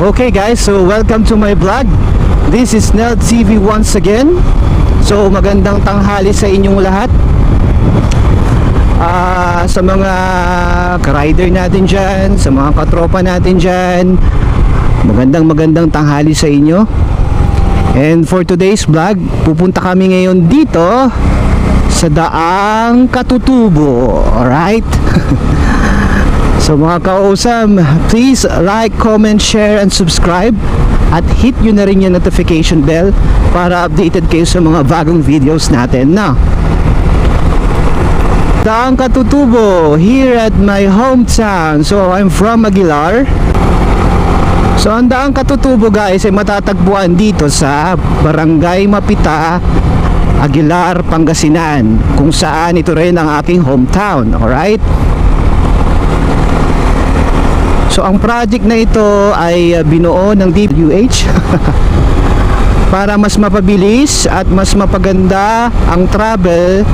Okay guys, so welcome to my vlog. This is Nel TV once again. So magandang tanghali sa inyong lahat. Sa mga ka-rider natin dyan, sa mga katropa natin dyan, magandang tanghali sa inyo. And for today's vlog, pupunta kami ngayon dito sa Daang Katutubo. Alright? So mga kausam, please like, comment, share, and subscribe. At hit nyo na rin yung notification bell para updated kayo sa mga bagong videos natin na Daang Katutubo, here at my hometown. So I'm from Aguilar. So ang Daang Katutubo guys ay matatagpuan dito sa Barangay Mapita, Aguilar, Pangasinan, kung saan ito rin ang aking hometown. Alright? So ang project na ito ay binuo ng DPWH para mas mapabilis at mas mapaganda ang travel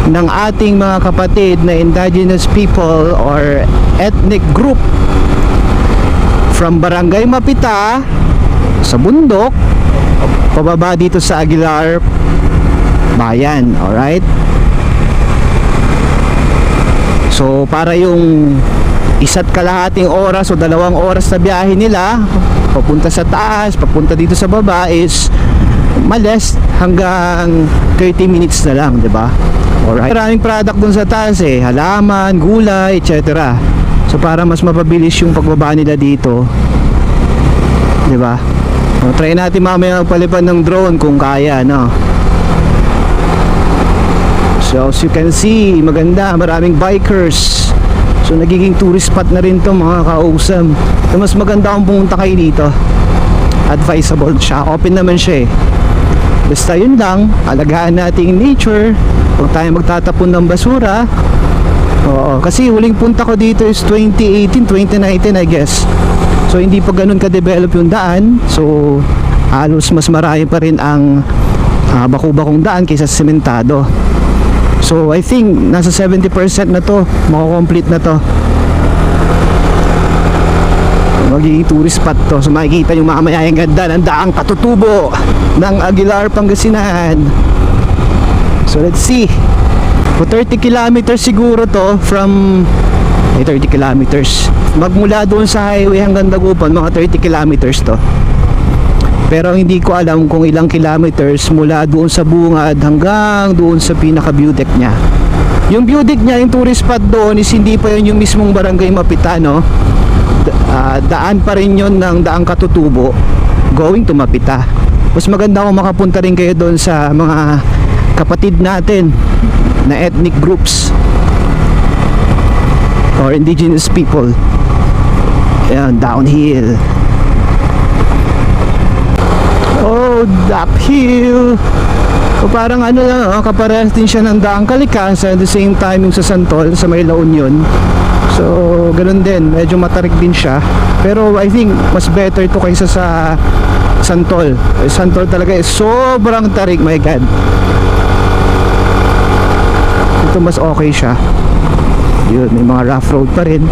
ng ating mga kapatid na indigenous people or ethnic group from Barangay Mapita sa bundok pababa dito sa Aguilar Bayan. Alright? So para yung isa't kalahating oras o 2 oras na biyahe nila papunta sa taas, papunta dito sa baba is males hanggang 30 minutes na lang, di ba? Alright. Maraming product dun sa taas halaman, gulay, etc. So para mas mapabilis yung pagbaba nila dito, di ba? Try natin mamaya magpalipad ng drone kung kaya, no? So as you can see, maganda, maraming bikers. So nagiging tourist spot na rin to mga kausam. So mas maganda kung pumunta kayo dito. Advisable siya, open naman siya Basta yun lang, alagaan natin nature. Huwag tayo magtatapon ng basura. Oo, kasi huling punta ko dito is 2018, 2019 I guess. So hindi pa ganun ka-develop yung daan. So halos mas marami pa rin ang baku-bakong daan kaysa sementado. So I think nasa 70% na to, mako-complete na to. Magiging tourist spot to. So makikita nyo mamaya yung ganda ng Daang Katutubo ng Aguilar, Pangasinan. So let's see. So 30 kilometers siguro to from 30 kilometers. Magmula doon sa highway hanggang Dagupan, mga 30 kilometers to. Pero hindi ko alam kung ilang kilometers mula doon sa bungad hanggang doon sa pinaka view deck niya. Yung view deck niya, yung tourist spot doon is hindi pa yun yung mismong Barangay Mapita, no? Daan pa rin yun ng Daang Katutubo going to Mapita. Mas maganda kung makapunta rin kayo doon sa mga kapatid natin na ethnic groups or indigenous people. Ayan, downhill. Uphill. So parang ano lang, kaparehas din siya ng Daang Kalikasan at the same time yung sa Santol, sa may La Union. So ganun din, medyo matarik din siya. Pero I think mas better to kaysa sa Santol. Santol talaga sobrang tarik, my God. Ito mas okay siya. Yun, may mga rough road pa rin.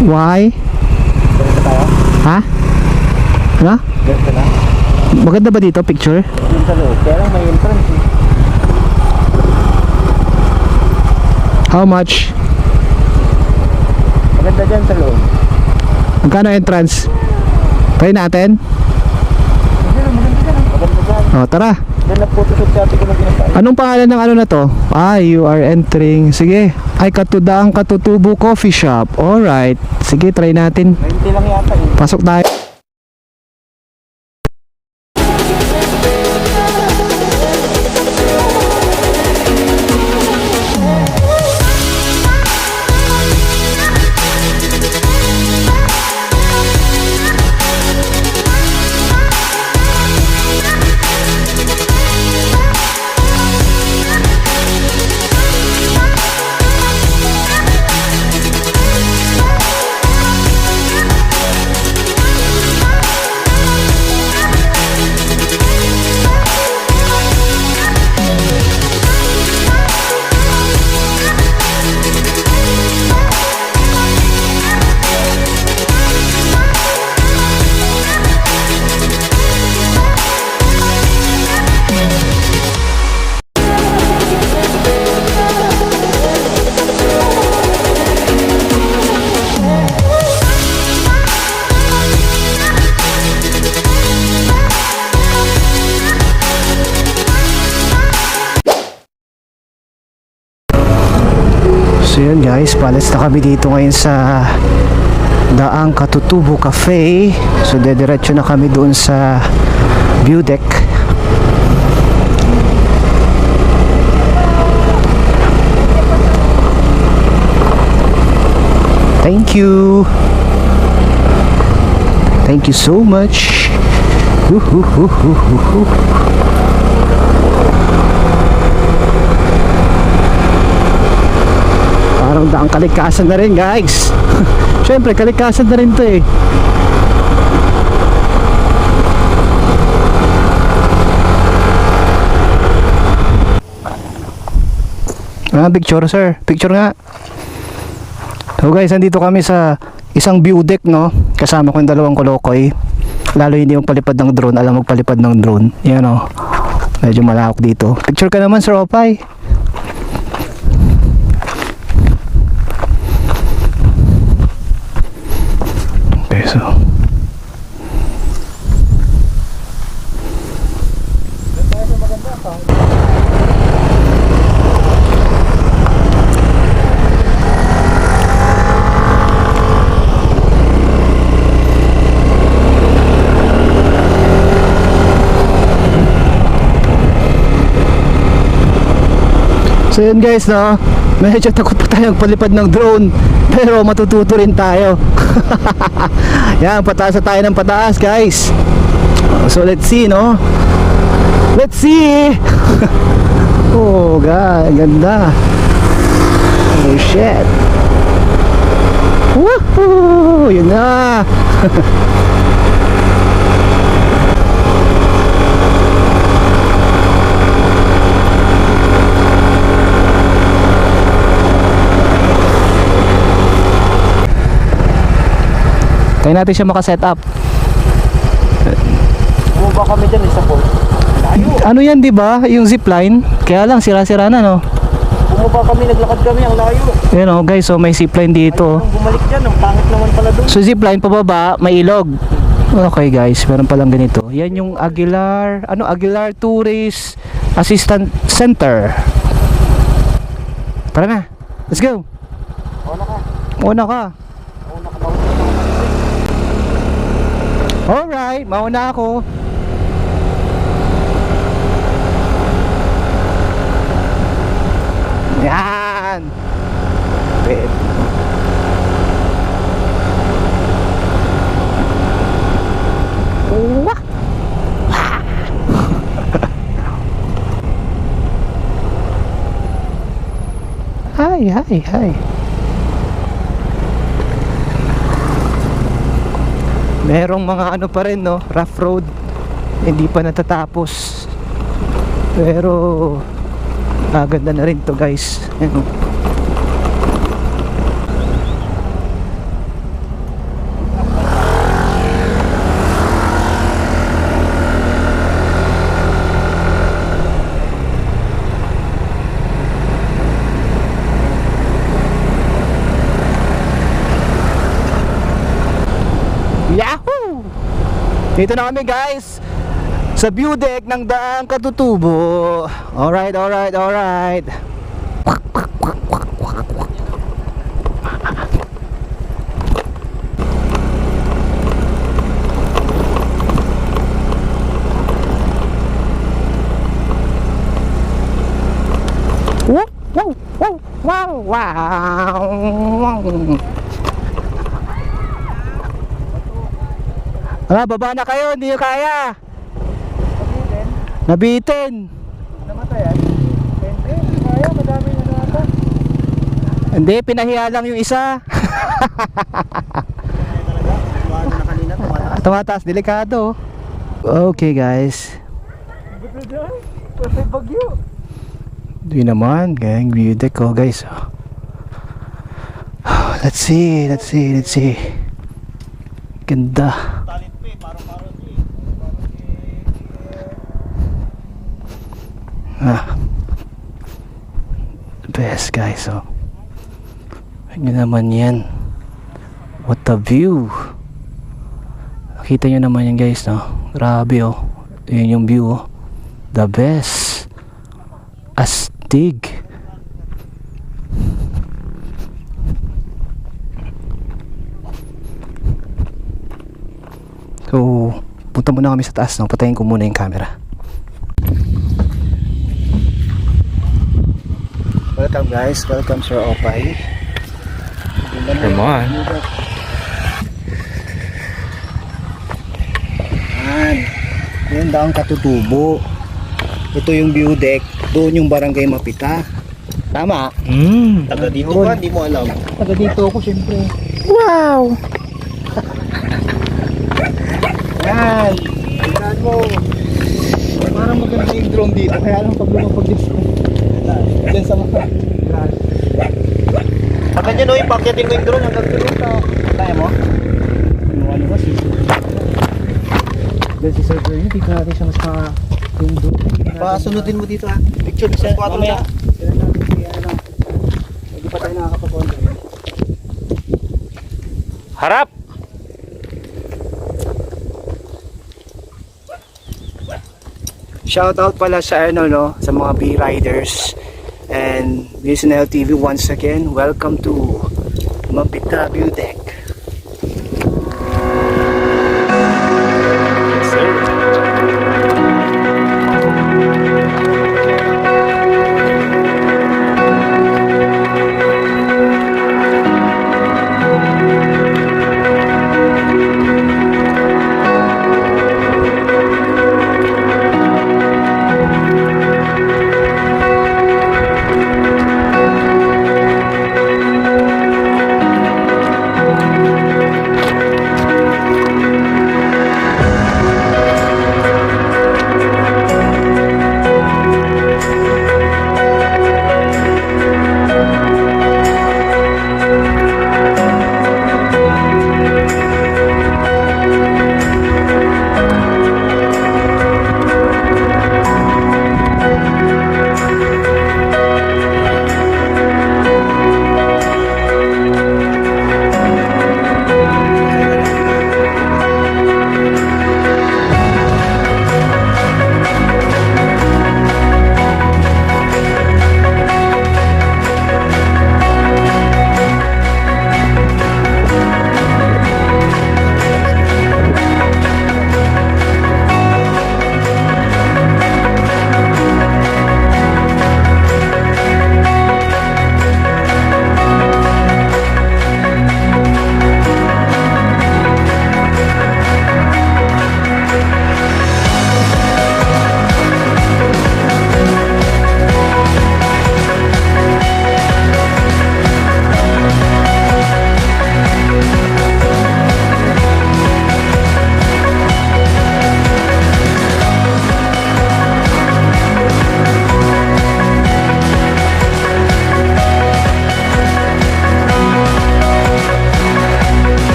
Why? Ganito tayo? Ha? Ano? Ganito na? Maganda ba dito picture? Yung sa loob, kaya lang may entrance How much? Maganda dyan sa loob. Magkano entrance? Try natin? Maganda dyan. Tara. Anong pangalan ng ano na to? You are entering. Sige. Daang Katutubo Coffee Shop. Alright. Sige, try natin. 20 lang yata Pasok tayo. So yun guys, palis na kami dito ngayon sa Daang Katutubo Cafe. So dediretso na kami doon sa view deck. Thank you. Thank you so much. Parang daang kalikasan na rin guys. Siyempre kalikasan na rin to eh. Picture sir, picture nga. So guys, nandito kami sa isang view deck, no? Kasama ko yung dalawang kolokoy. Lalo hindi magpalipad ng drone, alam magpalipad ng drone. Yan o, medyo malawak dito. Picture ka naman sir Opay. Okay, so so yun guys, no? Medyo takot pa tayong palipad ng drone, pero matututo rin tayo. Yan, pataas na tayo ng pataas guys. So let's see, no? Let's see. Oh god, ganda. Oh shit. Woohoo, yun na. Tayo natin siya makaset up. Bumaba kami dyan isa po. Layo. Ano yan, di ba? Yung zipline. Kaya lang sira-sira na, no? Bumaba kami, naglakad kami, ang layo. Yan o guys, so may zipline dito. Nung bumalik dyan, ang pangit naman pala doon. So zipline pababa, may ilog. Okay guys, meron palang ganito. Yan yung Aguilar, Aguilar Tourist Assistant Center. Tara na. Let's go. Una ka. Una ka. Una ka. Alright, mauna ako. Yan. Wait. Wah. Hi. Merong mga ano pa rin, no, rough road, hindi pa natatapos, pero maganda na rin to guys. Ano? Yahoo! Dito na kami guys sa view deck ng Daang Katutubo. Alright. Wow. Baba na kayo, hindi nyo kaya. Nabitin. Namatayan? Hindi kaya, madami na nata. Hindi, pinahiya lang yung isa. Tumataas, delikado. Okay guys. May bagyo. Di naman, gang view deck ko guys. Let's see. Ganda. The best guys, oh. Ano naman yan? What a view. Nakita nyo naman yan guys, no? Grabe, oh. Yun yung view, oh. The best. Astig. So, punta muna kami sa taas, no? Patayin ko muna yung camera. Welcome guys, welcome Sir Opay. Come on. Yan daang Katutubo. Ito yung view deck, doon yung barangay Mapita. Tama? Taga dito ba? Hindi mo alam. Taga dito ako syempre. Wow! Yan! Tingnan mo. Parang maganda yung drone dito. Kaya lang pag lumapag dito. Diyan sa mga grass. Pag ganyan o, ipakyatin mo yung drone hanggang doon sa... Kaya mo? Ano ba si? Diyan si Sir Bernie, dito natin siya mas yung drone. Pasunodin mo dito ha. Picture sa 4 na. Sila natin si ano. Hindi pa tayo nakakapag-control. Harap! Shoutout pala sa ano no, sa mga B-Riders and BSNL TV once again. Welcome to Mapita View Deck. Yes, sir.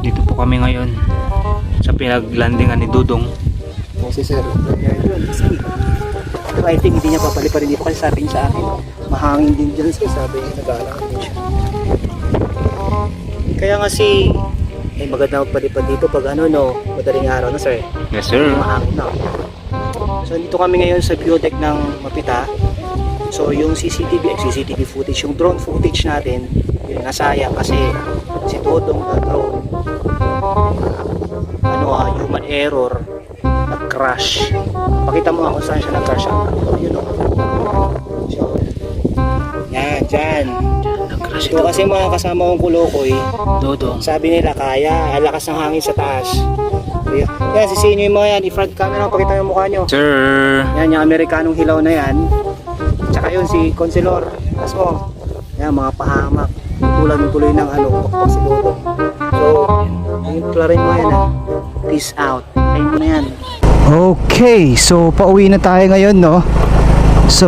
Dito po kami ngayon sa pinaglandingan ni Dudong. Si Sir yun, kasi I think hindi niya papaliparin dito kasi sabi niya sa akin mahangin din dyan siya, sabi niya nag-aalangan din siya. Kaya nga si maganda magpalipad dito pag ano no, madaling araw na sir, Yes sir. mahangin na. So dito kami ngayon sa view deck ng Mapita. So yung CCTV footage, yung drone footage natin, yung nasayang kasi si Dodong na drone human error, nag-crash. Pakita mo nga kung saan siya nag-crash. Yun o. Yan, dyan. Nag-crash So kasi mga kasama kong kulokoy, Dodong. sabi nila kaya, lakas ng hangin sa taas. Yan, sisihin nyo yung mga yan, i-front camera, pakita yung mukha nyo. Sir. Yan, yung Amerikanong hilaw na yan. Tsaka yun, si Conselor. Tapos mo, yan, mga pahamak. Tutulan yung tuloy ng ano, pakpak si Dodong. So, yung klarin mo yan ha. Peace out. Ayun ko na yan. Okay, so pauwi na tayo ngayon, no? So,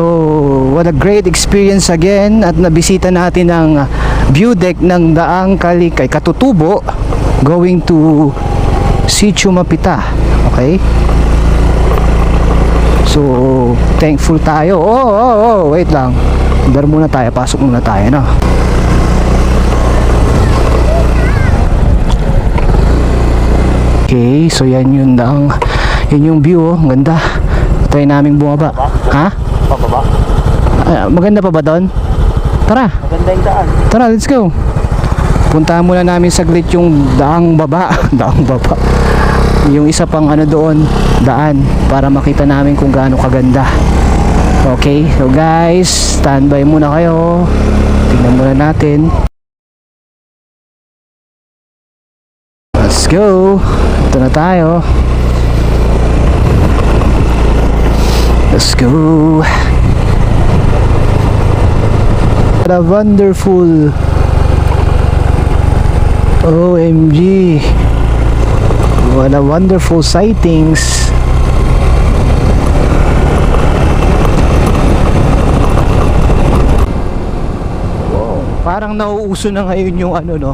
what a great experience again at nabisita natin ang view deck ng Daang Kalikay Katutubo going to Sitio Mapita. Okay? So, thankful tayo. Wait lang. Dar muna tayo, pasok muna tayo, no? Okay, so yan yun ang yun yung view, oh. Ang ganda. Try naming bumaba. Ha? Pababa. Maganda pa ba doon? Tara. Maganda yung daan. Tara, let's go. Puntahan muna namin saglit yung daang baba. Daang baba. Yung isa pang ano doon, daan, para makita namin kung gaano kaganda. Okay, so guys, standby muna kayo. Tingnan muna natin. Let's go. Ito na tayo. Let's go. What a wonderful OMG. What a wonderful sightings. Wow. Parang nauuso na ngayon yung ano, no,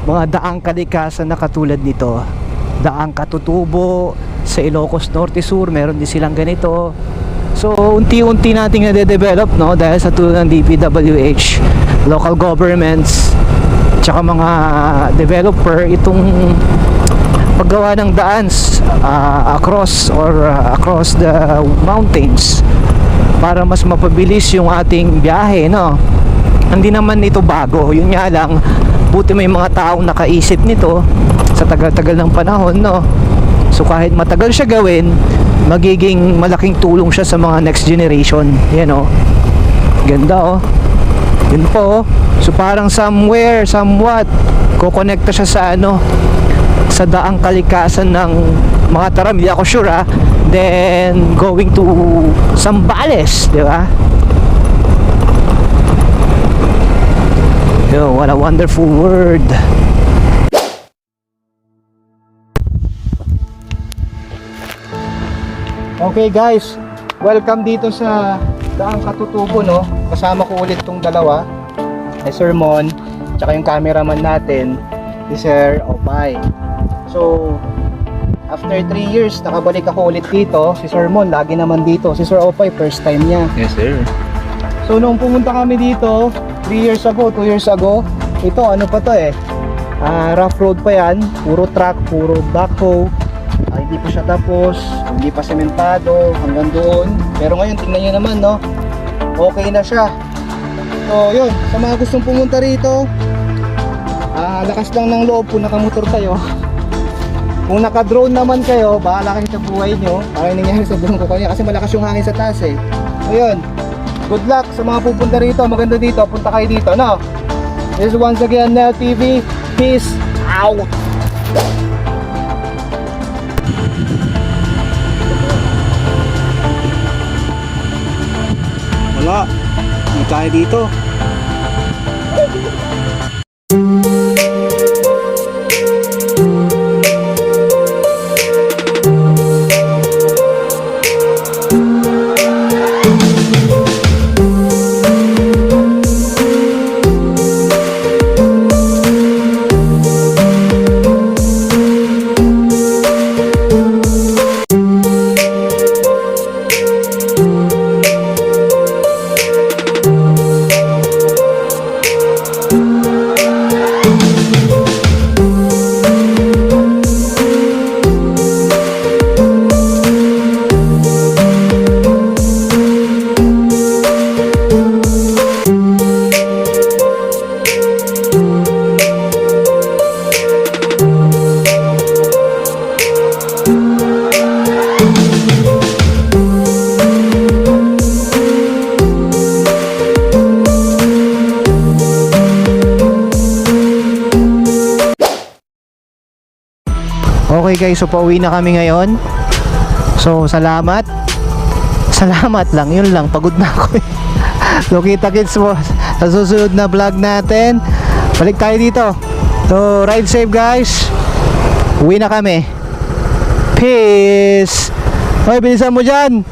mga daang kalikasan na katulad nito. Daang Katutubo sa Ilocos Norte Sur, meron din silang ganito. So unti-unti nating nade-develop, no, dahil sa tulong ng DPWH, local governments, tsaka mga developer, itong paggawa ng daans across the mountains para mas mapabilis yung ating biyahe, no. Hindi naman ito bago, yun nga lang, buti may mga taong nakaisip nito sa tagal-tagal ng panahon, no. So kahit matagal siya gawin, magiging malaking tulong siya sa mga next generation. Yan, oh. Ganda, oh. Yun po, oh. So parang somewhat kokonekta siya sa ano, sa daang kalikasan ng mga Taram, hindi ako sure, ah. Then going to Zambales, di ba? Yo, what a wonderful world. Okay guys, welcome dito sa Daang Katutubo, no. Kasama ko ulit tong dalawa, ay Sir Mon, tsaka yung cameraman natin, si Sir Opay. So, after 3 years, nakabalik ako ulit dito. Si Sir Mon, lagi naman dito. Si Sir Opay, first time niya. Yes, sir. So, nung pumunta kami dito, 2 years ago, ito, ano pa to, rough road pa yan. Puro truck, puro backhoe. Hindi pa siya tapos, hindi pa sementado, hanggang doon. Pero ngayon, tingnan nyo naman, no? Okay na siya. So, yun, sa mga gustong pumunta rito, lakas lang ng loob kung nakamotor kayo. Kung naka-drone naman kayo, bahala kayo sa buhay nyo. Parang nangyari sa drone ko kanya kasi malakas yung hangin sa taas, eh. So yun, good luck sa mga pupunta rito. Maganda dito, punta kayo dito, no? This is once again Nel TV. Peace out. Wala, hindi tayo dito. Okay guys, so pauwi na kami ngayon. So salamat. Salamat lang, yun lang, pagod na ako eh. So kita-kits mo sa susunod na vlog natin. Balik tayo dito. So ride safe guys. Uwi na kami. Peace. Hoy, bilisan mo dyan.